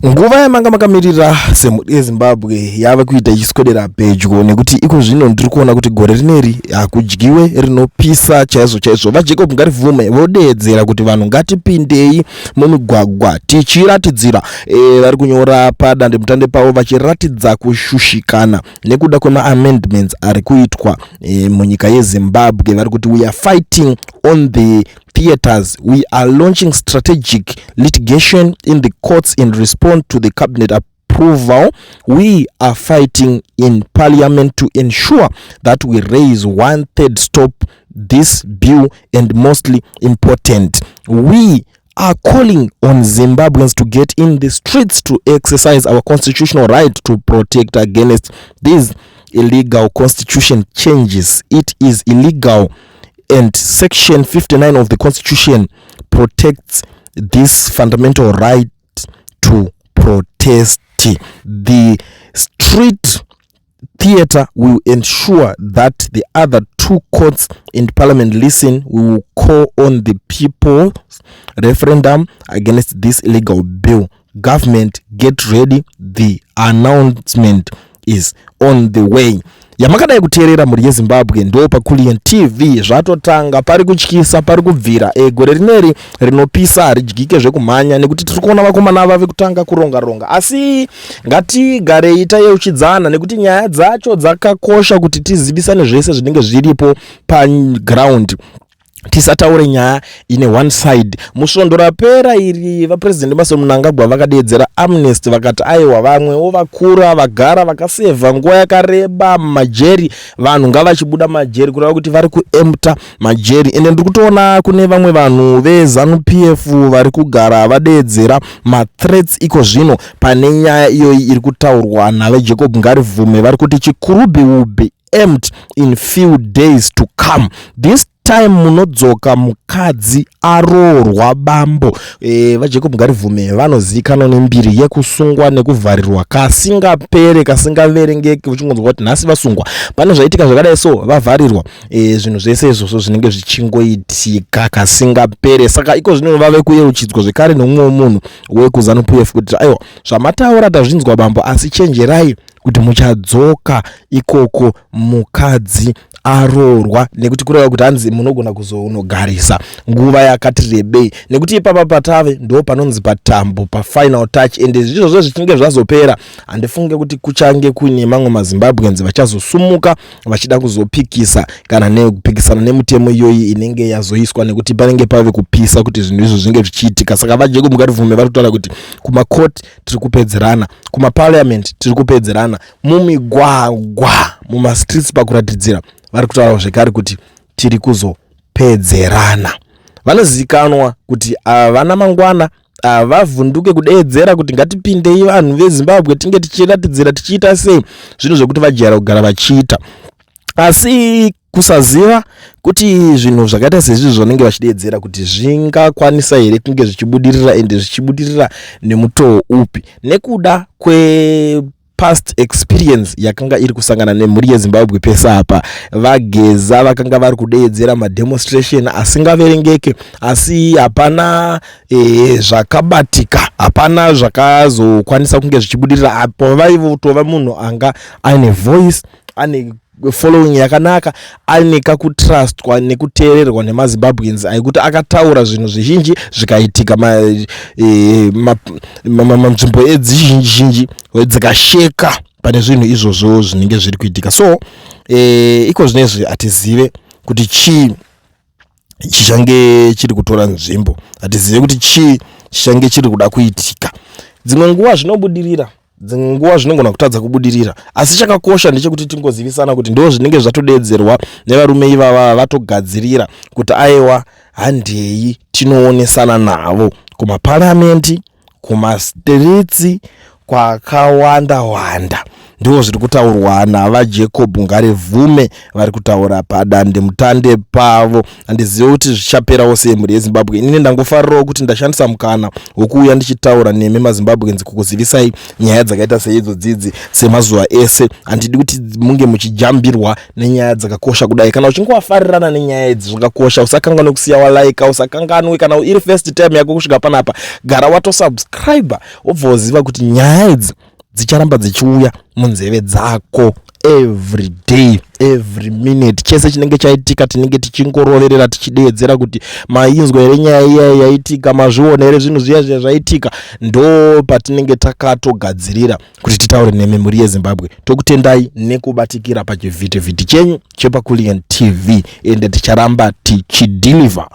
Nguva yamanga makamirira semhuri yeZimbabwe yava kuita ichiswedera pedyo nekuti iko zvino ndiri kuona kuti gore rineri hakudyiwe rinopisa chaizvo chaizvo. VaJacob Ngarivume vodeedzera kuti vanhu ngatipindei mumigwagwa tichiratidzira vari kunyora padandemutande pavo vachiratidza kushushikana nekuda kwema-amendments ari kuitwa munyika yeZimbabwe. Vari kuti we are fighting on the theaters. We are launching strategic litigation in the courts in response to the cabinet approval. We are fighting in parliament to ensure that we raise 1/3 stop this bill, and mostly important, we are calling on Zimbabweans to get in the streets to exercise our constitutional right to protect against these illegal constitution changes. It is illegal, and Section 59 of the Constitution protects this fundamental right to protest. The street theater will ensure that the other two courts in parliament listen. We will call on the people's referendum against this illegal bill. Government, get ready. The announcement is on the way. Yamakadai kuteerera muri yeZimbabwe ndo paKulian TV zvatotanga pari kutyisa pari kubvira gore rineri rinopisa haridyike zvekumhanya nekuti tiri kuona vakomana vave kutanga kuronga asi ngatigarei tayeuchidzana nekuti nyaya dzacho dzakakosha kuti tizivisane zvese zvinenge zviripo paground. Tisataure nyaya ine one side. Musvondo rapera iri vapresident Emmerson Mnangagwa vakadeedzera amnesty vakati aiwa vamwewo vakura vagara vakasevha nguva yakareba majeri, vanhu ngavachibuda majeri kureva kuti vari kuempta majeri. Ende ndiri kutoona kune vamwe vanhu veZANU-PF vari kugara vadeedzera mathreats iko zvino pane nyaya iyoyi iri kutaurwa navaJacob Ngarivume. Vari kuti Chikurubhi will be empty in few days to come. This time munodzoka mukadzi aroorwa bambo. VaJacob Ngarivume vanozivikanwa nembiri yekusungwa nekuvharirwa kasingapere kasingaverengeki. Uchingonzwa kuti nhasi vasungwa pane zvaitika zvakadai so vavharirwa. Zvinhu zvese izvozvo zvinenge zvichingoitika kasingapere. Saka iko zvino vave kuyeuchidzwa zvekare nomumwe munhu wekuZANU-PF kuti aiwa zvamataura tazvinzwa bambo, asi chenjerai kuti muchadzoka ikoko mukadzi aroorwa, nekuti kureva kuti hanzi munogona kuzounogarisa nguva yakati rebei, nekuti ipapa patave ndo panonzi patambo pafinal touch. Ende zvizvozvo zvichinge zvazopera handifunge kuti kuchange kuine mamwe maZimbabweans vachazosumuka vachida kuzopikisa kana nekupikisana nemutemo iyoyi inenge yazoiswa, nekuti panenge pave kupisa kuti zvinhu izvo zvinge zvichiitika. Saka vaJacob Ngarivume vari kutaura kuti kumakoti tiri kupedzerana, kumaparliament tiri kupedzerana, mumigwagwa mumastreets pakuratidzira vari kutaura zvekare kuti tiri kuzopedzerana. Vanozivikanwa kuti havana mangwana, vavhunduke kudeedzera kuti ngatipindei vanhu veZimbabwe tinge tichiratidzira tichiita sei zvinhu zvekuti vajara kugara vachiita, asi kusaziva kuti zvinhu zvakaita sezvizvo zvanenge vachideedzera kuti zvingakwanisa here kunge zvichibudirira, ende zvichibudirira nemutoo upi nekuda past experience yakanga iri kusangana nemhuri yeZimbabwe. Pesa apa vageza vakanga vari kudeedzera mademonstration asingaverengeke, asi hapana zvakabatika, hapana zvakazokwanisa kunge zvichibudirira. Apo vaivotova munhu anga aine voice, ane following yakanaka, ane kakutrustwa nekuteererwa nemaZimbabweans aikuti akataura zvinhu zvizhinji zvikaitika manzvimbo edzizhinji dzikasheka pane zvinhu izvozvo zvinenge zviri kuitika. So iko zvinezvi hatizive kuti chii chichange chiri kutora nzvimbo, hatizive kuti chii chichange chiri kuda kuitika. Dzimwe nguva zvinobudirira, dzimwe nguva zvinogona kutadza kubudirira, asi chakakosha ndechekuti tingozivisana kuti ndo zvinenge zvatodeedzerwa nevarume ivava vatogadzirira kuti aiwa handei tinoonesana navo kumaparamenti, kumastreets kwakawanda wanda. ndiwo zviri kutaurwa navaJacob Ngarevume vari kutaura padande mutande pavo. Handizivi kuti zvichaperawo sei mhuri yeZimbabwe. Inini ndangofarirawo kuti ndashandisa mukana wokuuya ndichitaura nemi maZimbabweans kukuzivisai nyaya dzakaita seidzodzidzi semazuva ese. Handidi kuti munge muchijambirwa nenyaya dzakakosha kudai. Kana uchingowafarirana nenyaya idzi zvakakosha, usakanganwe kusiya walaika, usakanganwe kana iri first time yako kusvika panapa, gara watosubscribe wobva woziva kuti nyaya idzi dzicharamba dzichiuya munzeve dzako every day, every minute. Chese chinenge chaitika tinenge tichingoroverera tichideedzera kuti mainzwa here nyaya iya yaitika, mazviona here zvinhu zviya zvaitika. Ndo patinenge takatogadzirira kuti titaure nemi mhuri yeZimbabwe. Tokutendai nekubatikira pachivhitivhiti chenyu chepaKulian TV ende ticharamba tichideliver.